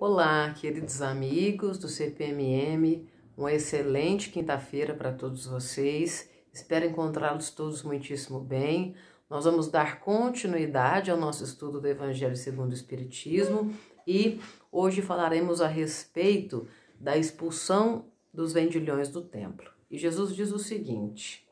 Olá, queridos amigos do CPMM, uma excelente quinta-feira para todos vocês. Espero encontrá-los todos muitíssimo bem. Nós vamos dar continuidade ao nosso estudo do Evangelho segundo o Espiritismo e hoje falaremos a respeito da expulsão dos vendilhões do templo. E Jesus diz o seguinte: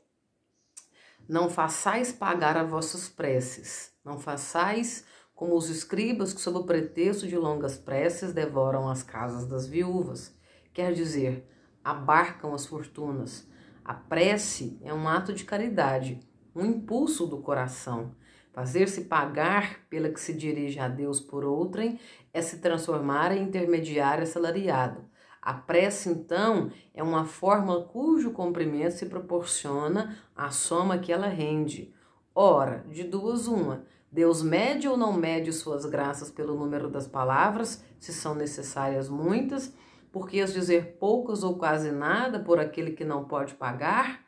não façais pagar as vossas preces, não façais como os escribas que, sob o pretexto de longas preces, devoram as casas das viúvas. Quer dizer, abarcam as fortunas. A prece é um ato de caridade, um impulso do coração. Fazer-se pagar pela que se dirige a Deus por outrem é se transformar em intermediário assalariado. A prece, então, é uma fórmula cujo comprimento se proporciona à soma que ela rende. Ora, de duas uma, Deus mede ou não mede suas graças pelo número das palavras, se são necessárias muitas, porque as dizer poucas ou quase nada por aquele que não pode pagar?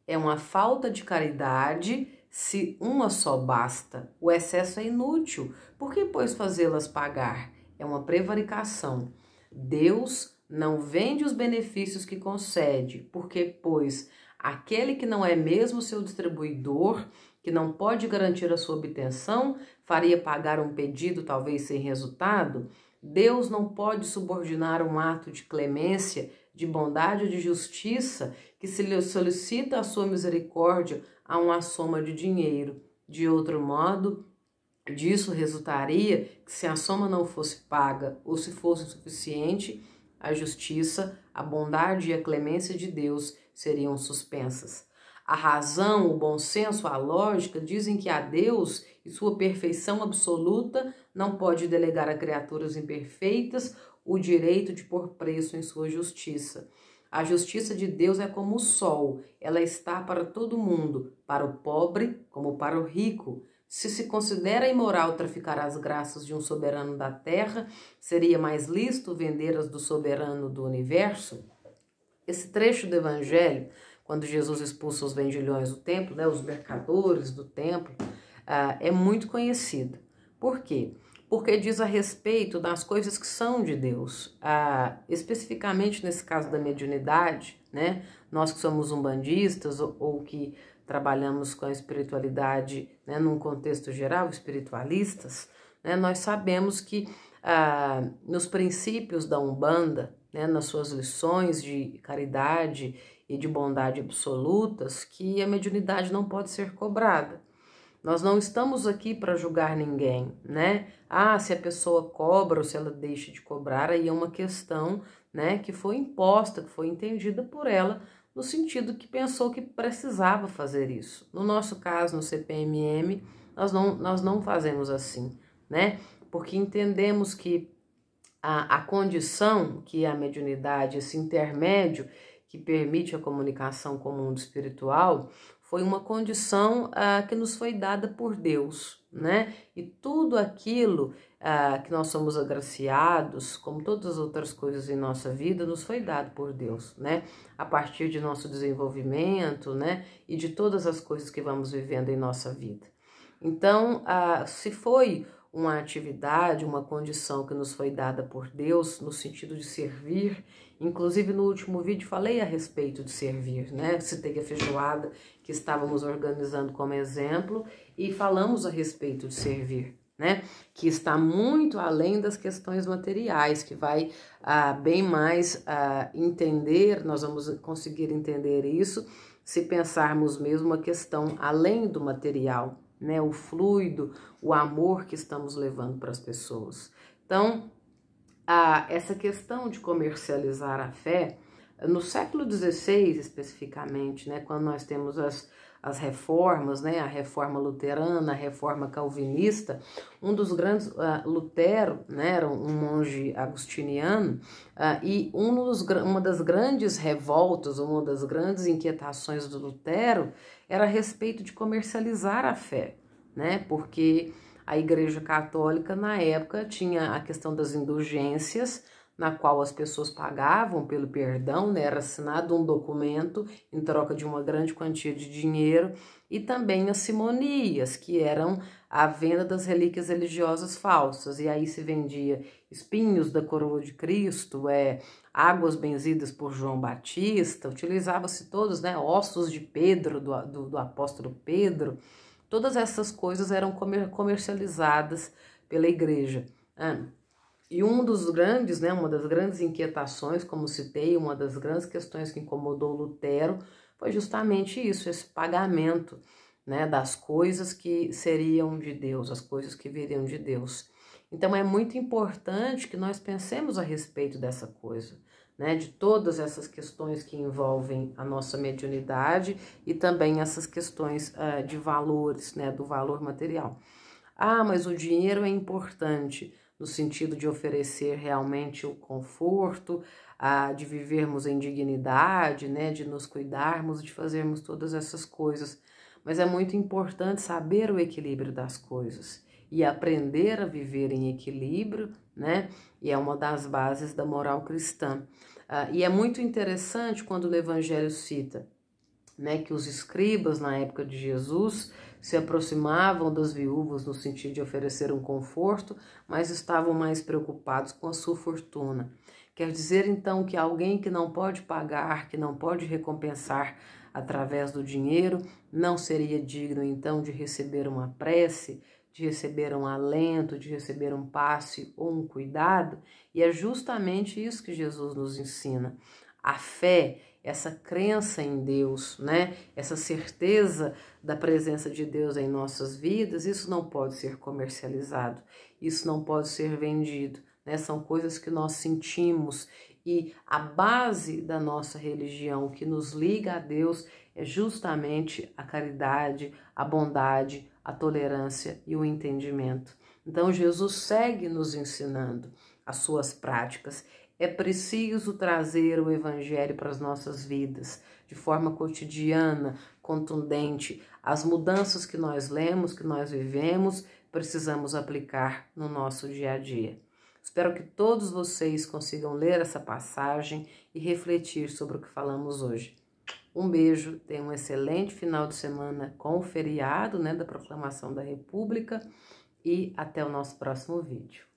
É uma falta de caridade se uma só basta. O excesso é inútil. Por que, pois, fazê-las pagar? É uma prevaricação. Deus não vende os benefícios que concede, porque, pois, aquele que não é mesmo seu distribuidor, que não pode garantir a sua obtenção, faria pagar um pedido talvez sem resultado? Deus não pode subordinar um ato de clemência, de bondade ou de justiça que se lhe solicita a sua misericórdia a uma soma de dinheiro. De outro modo, disso resultaria que, se a soma não fosse paga ou se fosse insuficiente, a justiça, a bondade e a clemência de Deus seriam suspensas. A razão, o bom senso, a lógica dizem que a Deus e sua perfeição absoluta não pode delegar a criaturas imperfeitas o direito de pôr preço em sua justiça. A justiça de Deus é como o sol, ela está para todo mundo, para o pobre como para o rico. Se considera imoral traficar as graças de um soberano da terra, seria mais lícito vendê-las do soberano do universo? Esse trecho do Evangelho, quando Jesus expulsa os vendilhões do templo, os mercadores do templo, é muito conhecido. Por quê? Porque diz a respeito das coisas que são de Deus. Especificamente nesse caso da mediunidade, nós que somos umbandistas ou que trabalhamos com a espiritualidade, num contexto geral, espiritualistas, nós sabemos que nos princípios da Umbanda, nas suas lições de caridade e de bondade absolutas, que a mediunidade não pode ser cobrada. Nós não estamos aqui para julgar ninguém, se a pessoa cobra ou se ela deixa de cobrar, aí é uma questão, que foi imposta, que foi entendida por ela, no sentido que pensou que precisava fazer isso. No nosso caso, no CPMM, nós não fazemos assim, porque entendemos que a condição que a mediunidade, esse intermédio que permite a comunicação com o mundo espiritual, foi uma condição que nos foi dada por Deus, E tudo aquilo que nós somos agraciados, como todas as outras coisas em nossa vida, nos foi dado por Deus, A partir de nosso desenvolvimento, E de todas as coisas que vamos vivendo em nossa vida. Então, se foi uma atividade, uma condição que nos foi dada por Deus, no sentido de servir. Inclusive, no último vídeo falei a respeito de servir, Citei a feijoada que estávamos organizando como exemplo e falamos a respeito de servir, Que está muito além das questões materiais, que vai bem mais entender, nós vamos conseguir entender isso se pensarmos mesmo a questão além do material, o fluido, o amor que estamos levando para as pessoas. Então, essa questão de comercializar a fé, no século XVI especificamente, quando nós temos as reformas, a reforma luterana, a reforma calvinista, um dos grandes, Lutero, era um monge agostiniano, e uma das grandes revoltas, uma das grandes inquietações do Lutero era a respeito de comercializar a fé, porque a Igreja Católica, na época, tinha a questão das indulgências, na qual as pessoas pagavam pelo perdão, né? Era assinado um documento em troca de uma grande quantia de dinheiro, e também as simonias, que eram a venda das relíquias religiosas falsas, e aí se vendia espinhos da coroa de Cristo, águas benzidas por João Batista, utilizava-se todos, né, ossos de Pedro, do apóstolo Pedro. Todas essas coisas eram comercializadas pela igreja. E um dos grandes, né, uma das grandes inquietações, como citei, uma das grandes questões que incomodou Lutero foi justamente isso, esse pagamento, né, das coisas que seriam de Deus, as coisas que viriam de Deus. Então é muito importante que nós pensemos a respeito dessa coisa, né, de todas essas questões que envolvem a nossa mediunidade e também essas questões de valores, né, do valor material. Mas o dinheiro é importante no sentido de oferecer realmente o conforto, de vivermos em dignidade, né, de nos cuidarmos, de fazermos todas essas coisas. Mas é muito importante saber o equilíbrio das coisas e aprender a viver em equilíbrio, né? E é uma das bases da moral cristã. E é muito interessante quando o Evangelho cita, né, que os escribas na época de Jesus se aproximavam das viúvas no sentido de oferecer um conforto, mas estavam mais preocupados com a sua fortuna. Quer dizer, então, que alguém que não pode pagar, que não pode recompensar através do dinheiro, não seria digno, então, de receber uma prece, de receber um alento, de receber um passe ou um cuidado? E é justamente isso que Jesus nos ensina. A fé, essa crença em Deus, né? Essa certeza da presença de Deus em nossas vidas, isso não pode ser comercializado, isso não pode ser vendido, né? São coisas que nós sentimos, e a base da nossa religião, que nos liga a Deus, é justamente a caridade, a bondade, a tolerância e o entendimento. Então Jesus segue nos ensinando as suas práticas. É preciso trazer o Evangelho para as nossas vidas, de forma cotidiana, contundente. As mudanças que nós lemos, que nós vivemos, precisamos aplicar no nosso dia a dia. Espero que todos vocês consigam ler essa passagem e refletir sobre o que falamos hoje. Um beijo, tenham um excelente final de semana com o feriado, né, da Proclamação da República, e até o nosso próximo vídeo.